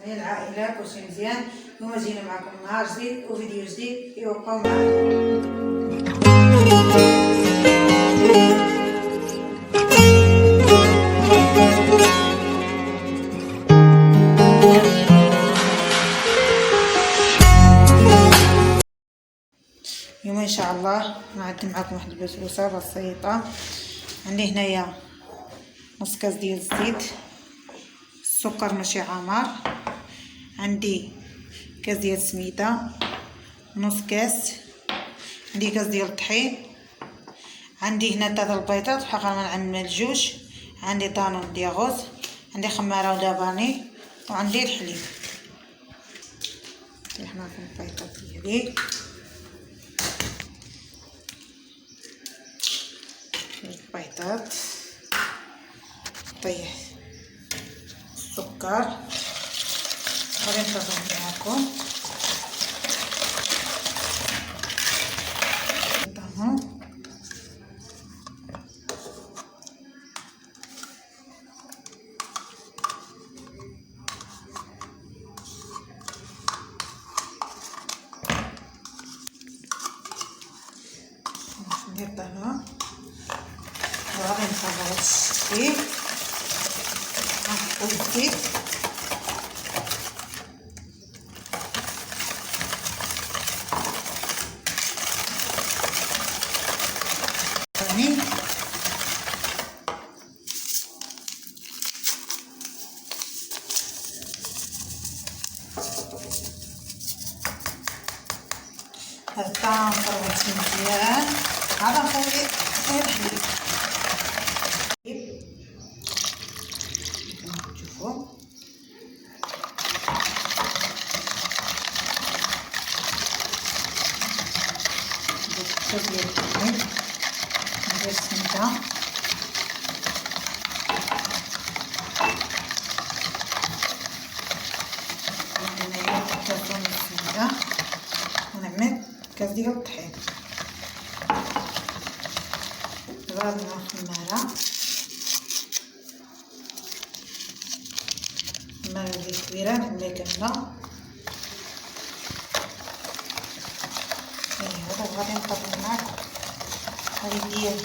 هي العائلة كلشي مزيان. اليوم جينا معكم نهار جديد وفيديو جديد، يبقاو معنا. اليوم ان شاء الله نقدم معكم واحد البسبوسه بسيطه. عندي هنايا نص كاس ديال الزيت، السكر ماشي عامر، عندي كاس ديال السميده، نص كاس، عندي كاس ديال الطحين، عندي هنا 3 البيضات بحال ما نعمل جوج، عندي طانون ديال غوز، عندي خماره ولباني، وعندي الحليب. طيحنا في البيضات ديالي، البيضات، طيح السكر، غادي نفرغ معاكم الطماطم، ندير الطماطم وغادي نفرغ هاد الشكل، غنحطو الزيت ثاني، هاد الطعام فرغت مزيان. هذا نخوي الحليب، شوفوا ندير الحليب، ندير السميده، هنايا كاس ديال السميده، ونعمل كاس ديال الطحين. دابا غادي ناخذ الخماره ديال كبيره نعملها كامله. دابا غادي نطرب معاك هذه ديال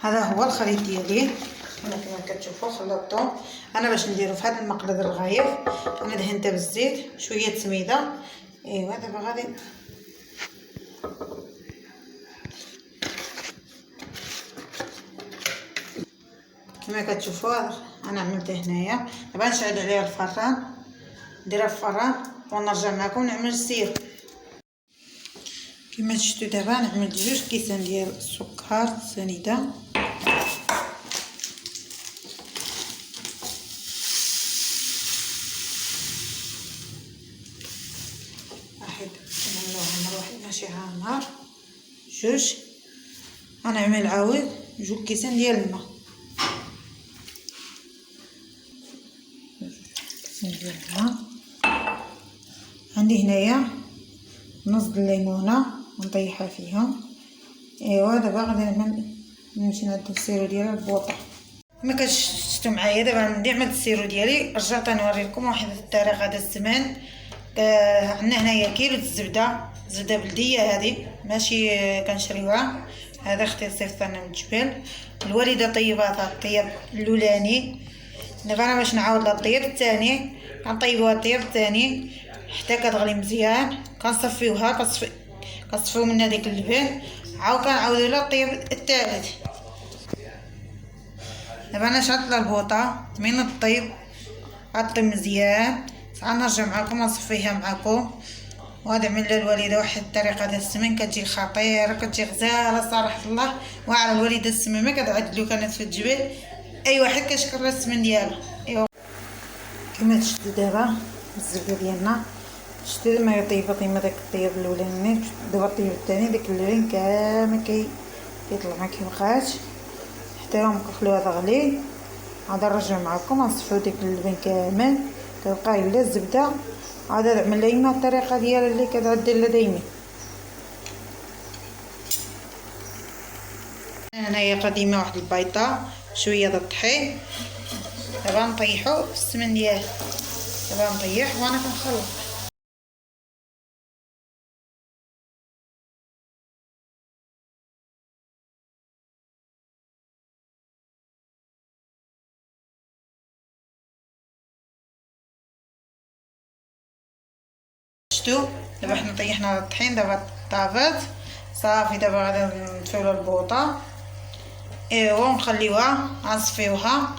هذا هو الخليط ديالي كما كتشوفوا. خلطته انا باش نديرو في هذا المقلد الرغايف. انا دهنته بالزيت شويه سميده. ايوا دابا غادي كما كتشوفوا انا عملته هنايا. دابا نشعل عليها الفران، نديرها في الفران ونرجع معكم نعمل السير. كما شفتوا دابا نعمل 2 كيسان ديال السكر سنيده، واحد نعملوها واحد ماشي عامر، 2 غنعمل عاود 2 كيسان ديال الماء، 2 كيسان ديال الماء. عندي هنايا نص الليمونه ونطيحها فيها. ايوا دابا غادي نمشي نعد السيرو ديال البوطه. كما كتشفتوا معايا دابا عندي عملت السيرو ديالي. رجعت نوري لكم واحد الطريقه هذا الزمان. عندنا هنايا كيلو الزبده، زبده بلديه هذه ماشي كنشريوها، هذا اختي صيفطها لنا من الجبل. الوالده طيباتها الطيب الاولاني. دابا انا باش نعاود لها الطيب الثاني، غنطيبوها الطيب الثاني حتى كتغلي مزيان. كنصفيوها كتصفيو منها ديك اللبن، عاود كنعاودو لها الطيب الثالث. دابا انا شعلت لها البوطه من الطيب غطي مزيان. غنرجع معكم ونصفيها معكم. وغادي نعمل لها الوالده واحد الطريقه ديال السمن كتجي خطيره، كتجي غزاله صراحه الله. وعلى الوالده السمن ما كتعدلو كانت في الجبل، اي واحد كيشكر السمن ديالها. ايوا كما تشدو دابا الزبده ديالنا، شتو ما يطيب كيما داك الطياب الاولاني، دابا الطياب الثاني داك اللبن كامل كيطلع ما كيبقاش حتى نخليوها تغلي. عاد نرجع معكم نصفيو داك اللبن كامل، كتبقى الا الزبده. عاد نعمل لينا الطريقه ديالها اللي كتعدل لها دايما. هنايا قديمه واحد البيضه شويه د الطحين، دابا نطيحو في السمن ديالها. دابا نطيح وانا كنخلط. شتو دابا حنا طيحنا الطحين، دابا طابت صافي. دابا غادي نطفيو لها البوطه، ايوا ونخليوها غنصفيوها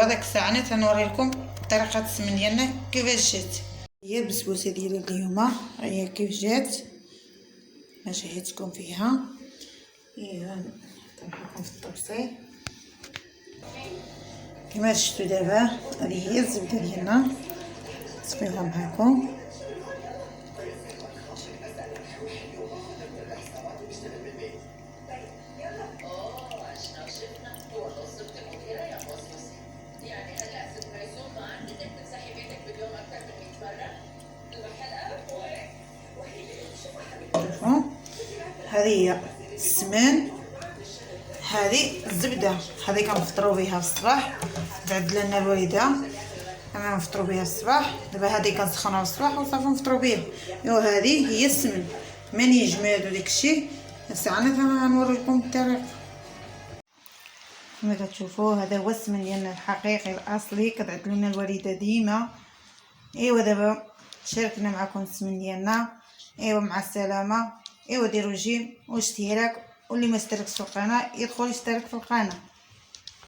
داك الساعه. انا تنوري لكم طريقه السمن ديالنا كيفاش جات. هي البسبوسه ديالي اليوم هي كيف جات، ما شهيتكم فيها. ايوا نحطكم في الطبسيل كما شفتوا. دابا هذه هي الزبده ديالنا، نصفيوها معكم. هذه هي السمن، هذه الزبده، هذه كنفطروا بها في الصباح. تعد لنا الوالده انا نفطروا بها الصباح. دابا هذه كنسخنوها الصباح وصافي نفطروا بها. ايوا هذه هي السمن من يجمد وداك الشيء. الساعه انا غنوري لكم الطريقه. كما كتشوفوا هذا هو السمن ديالنا الحقيقي الاصلي، كتعد لنا الوالده ديما. ايوا دابا شاركنا معكم السمن ديالنا. ايوا مع السلامه. ايوا ديروا جيم واشتراك، واللي ما اشتركش في القناه يدخل يشترك في القناه.